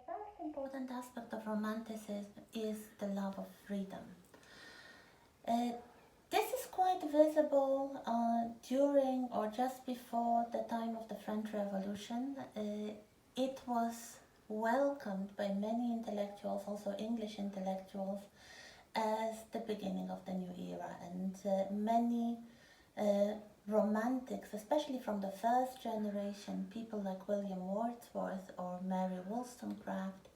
first important aspect of Romanticism is the love of freedom. Uh, this is quite visible during or just before the time of the French Revolution. It was welcomed by many intellectuals, also English intellectuals, as the beginning of the new era, and many uh, romantics, especially from the first generation, people like William Wordsworth or Mary Wollstonecraft,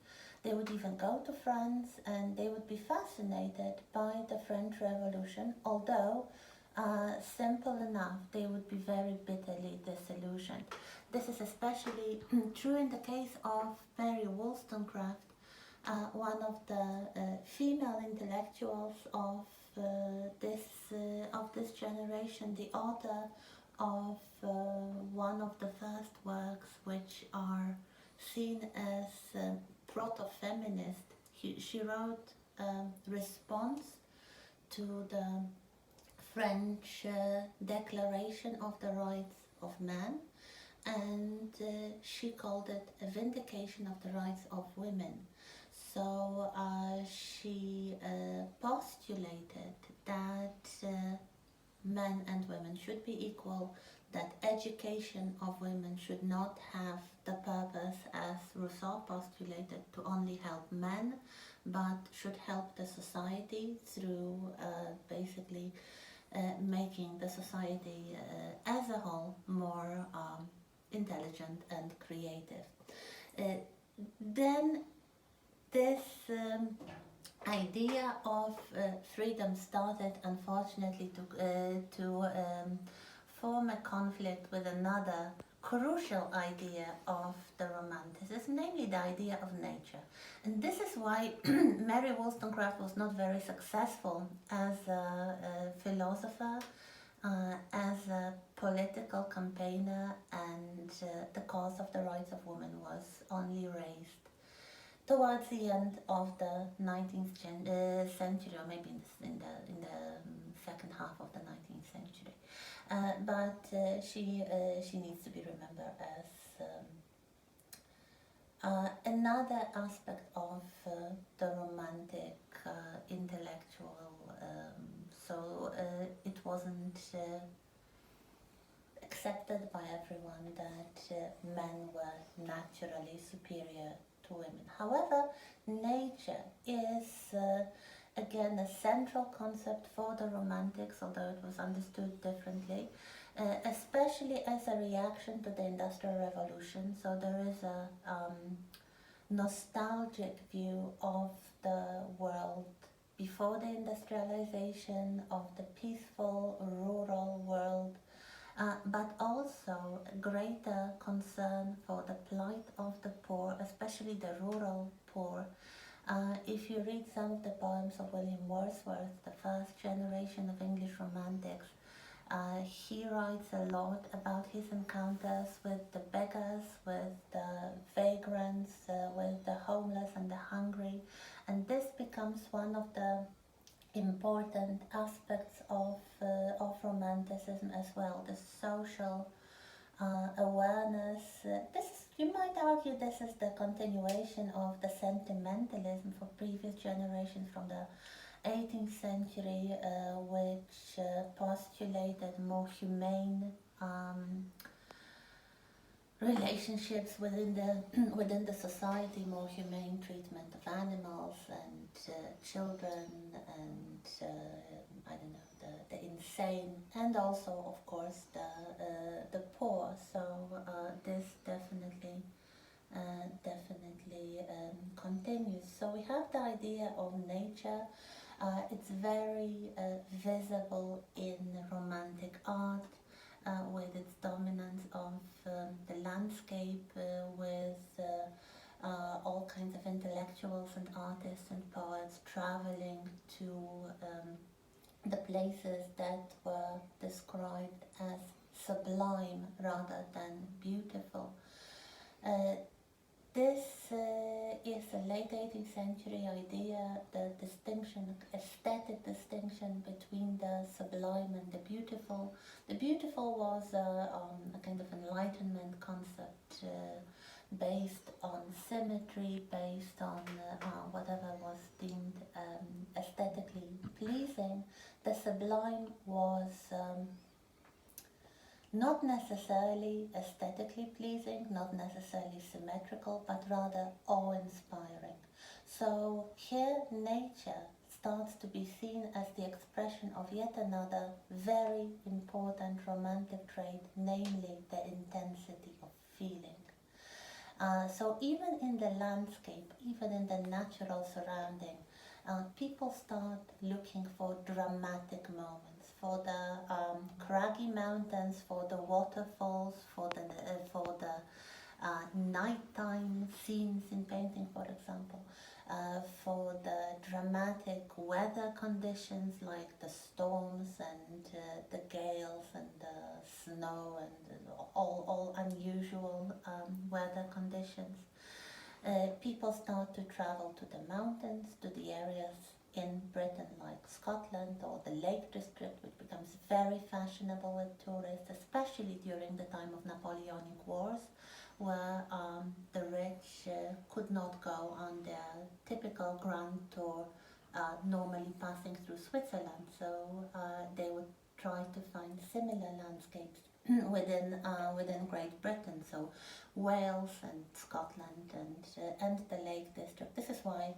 they would even go to France and they would be fascinated by the French Revolution, although simple enough, they would be very bitterly disillusioned. This is especially true in the case of Mary Wollstonecraft, one of the female intellectuals uh, of this generation, the author of one of the first works which are seen as proto-feminist. She wrote response to the French Declaration of the Rights of Man, and she called it a vindication of the rights of women. So she postulated that men and women should be equal, that education of women should not have the purpose, as Rousseau postulated, to only help men, but should help the society through basically making the society as a whole more intelligent and creative. Uh, then this idea of freedom started, unfortunately, to form a conflict with another crucial idea of the Romanticism, namely the idea of nature. And this is why Mary Wollstonecraft was not very successful as a philosopher, as a political campaigner, and the cause of the rights of women was only raised towards the end of the 19th century, or maybe in the second half of the 19th century. But she needs to be remembered as another aspect of the romantic intellectual. So it wasn't accepted by everyone that men were naturally superior to women. However, nature is again a central concept for the Romantics, although it was understood differently, especially as a reaction to the Industrial Revolution. So there is a nostalgic view of the world before the industrialization, of the peaceful rural world, but also a greater concern for the plight of the poor, especially the rural poor. If you read some of the poems of William Wordsworth, the first generation of English Romantics, he writes a lot about his encounters with the beggars, with the vagrants, with the homeless and the hungry, and this becomes one of the important aspects of Romanticism as well, the social awareness. You might argue, this is the continuation of the sentimentalism for previous generations from the 18th century, which postulated more humane relationships within the society, more humane treatment of animals and children, and I don't know, the insane, and also of course the poor. So this definitely continues. So we have the idea of nature. It's very visible in romantic art, with its dominance of the landscape, with all kinds of intellectuals and artists and poets traveling to the places that were described as sublime rather than beautiful. This is a late 18th century idea, the distinction, aesthetic distinction between the sublime and the beautiful. The beautiful was a kind of enlightenment concept based on symmetry, based on whatever was deemed aesthetically pleasing. The sublime was not necessarily aesthetically pleasing, not necessarily symmetrical, but rather awe-inspiring. So here nature starts to be seen as the expression of yet another very important romantic trait, namely the intensity of feeling. So even in the landscape, even in the natural surrounding, people start looking for dramatic moments, for the craggy mountains, for the waterfalls, for the nighttime scenes in painting, for example, for the dramatic weather conditions like the storms and the gales and the snow and all unusual weather conditions. People start to travel to the mountains, to the areas in Britain like Scotland or the Lake District, which becomes very fashionable with tourists, especially during the time of Napoleonic Wars, where the rich could not go on their typical grand tour, normally passing through Switzerland. So they would try to find similar landscapes within Great Britain. So Wales and Scotland and the Lake District. This is why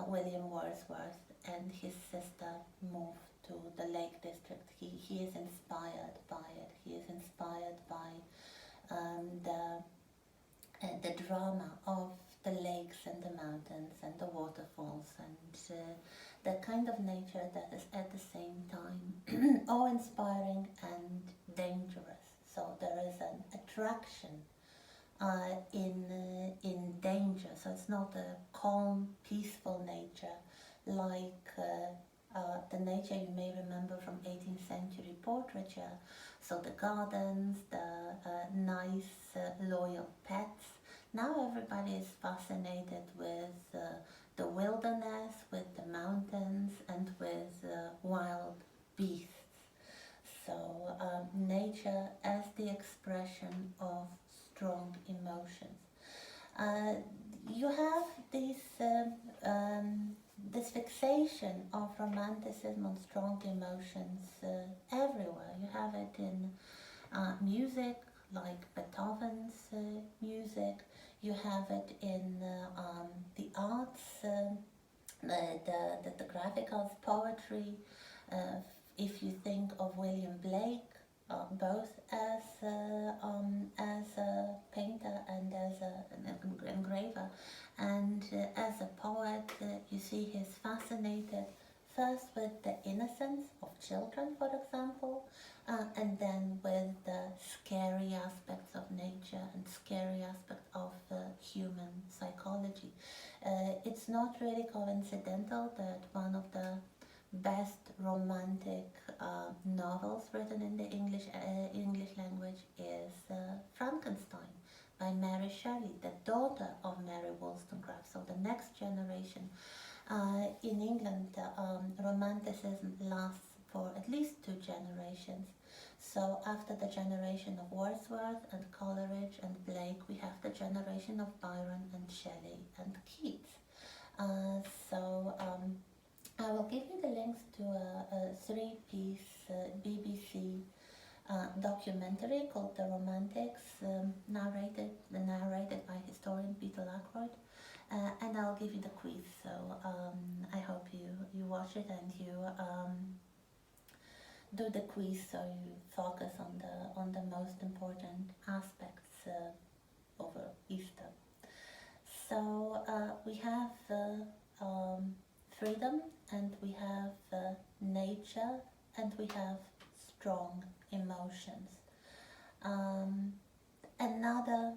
William Wordsworth and his sister moved to the Lake District. He is inspired by it. He is inspired by the drama of the lakes and the mountains and the waterfalls and the kind of nature that is at the same time awe-inspiring and dangerous. So there is an attraction in danger. So it's not a calm, peaceful nature like the nature you may remember from 18th century portraiture. So the gardens, the nice, loyal pets. Now everybody is fascinated with the wilderness, with the mountains, and with wild beasts. So nature as the expression of strong emotions. You have this fixation of romanticism on strong emotions everywhere. You have it in music, like Beethoven's music. You have it in the arts, the graphic arts, poetry. If you think of William Blake, both as a painter and as an engraver, and as a poet, you see he's fascinated first with the innocence of children, for example, and then with the scary aspects of nature and scary aspects of human psychology. It's not really coincidental that one of the best romantic novels written in the English language is Frankenstein by Mary Shelley, the daughter of Mary Wollstonecraft. So the next generation in England, romanticism lasts for at least two generations. So after the generation of Wordsworth and Coleridge and Blake, we have the generation of Byron and Shelley and Keats. I will give you the links to a three-piece BBC documentary called The Romantics, narrated by historian Peter Ackroyd, and I'll give you the quiz. So I hope you watch it and you do the quiz, so you focus on the most important aspects over Easter. So we have freedom, and we have nature, and we have strong emotions. Another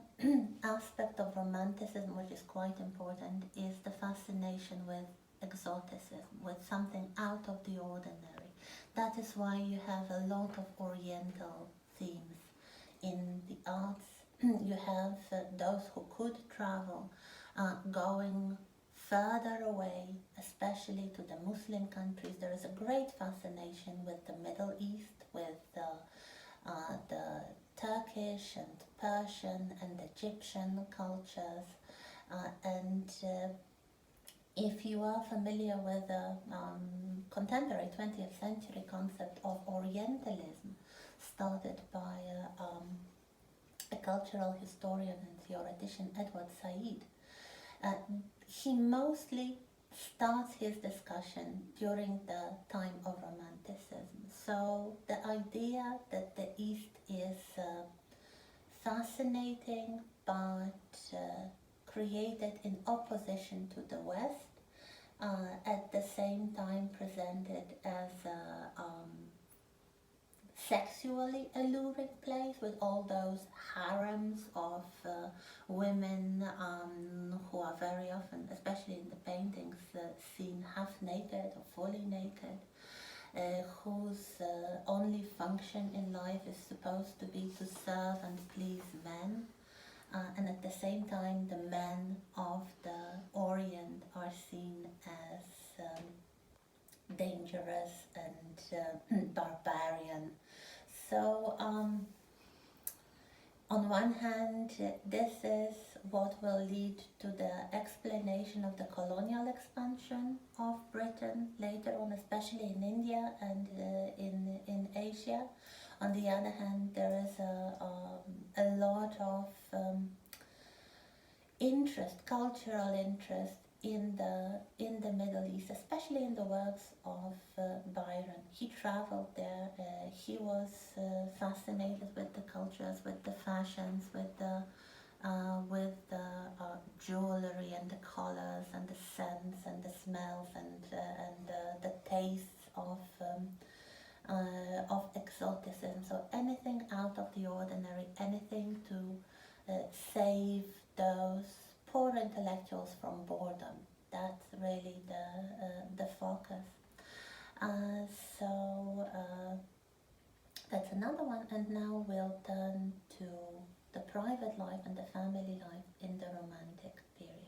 aspect of romanticism which is quite important is the fascination with exoticism, with something out of the ordinary. That is why you have a lot of oriental themes in the arts. You have those who could travel going further away, especially to the Muslim countries. There is a great fascination with the Middle East, with the Turkish and Persian and Egyptian cultures, and if you are familiar with the contemporary 20th century concept of Orientalism, started by a cultural historian and theoretician, Edward Said, uh, he mostly starts his discussion during the time of Romanticism. So the idea that the East is fascinating but created in opposition to the West, at the same time presented as a sexually alluring place with all those harems of women who are very often, especially in the paintings, seen half naked or fully naked, whose only function in life is supposed to be to serve and please men. And at the same time, the men of the Orient are seen as dangerous and barbarian. So, on one hand, this is what will lead to the explanation of the colonial expansion of Britain later on, especially in India and in Asia. On the other hand, there is a lot of interest, cultural interest in the Middle East, especially in the works of Byron. He traveled there. He was fascinated with the cultures, with the fashions, with the jewelry and the colors and the scents and the smells and the tastes of exoticism. So anything out of the ordinary, anything to save those poor intellectuals from boredom. That's really the focus. Uh, so that's another one. And now we'll turn to the private life and the family life in the Romantic period.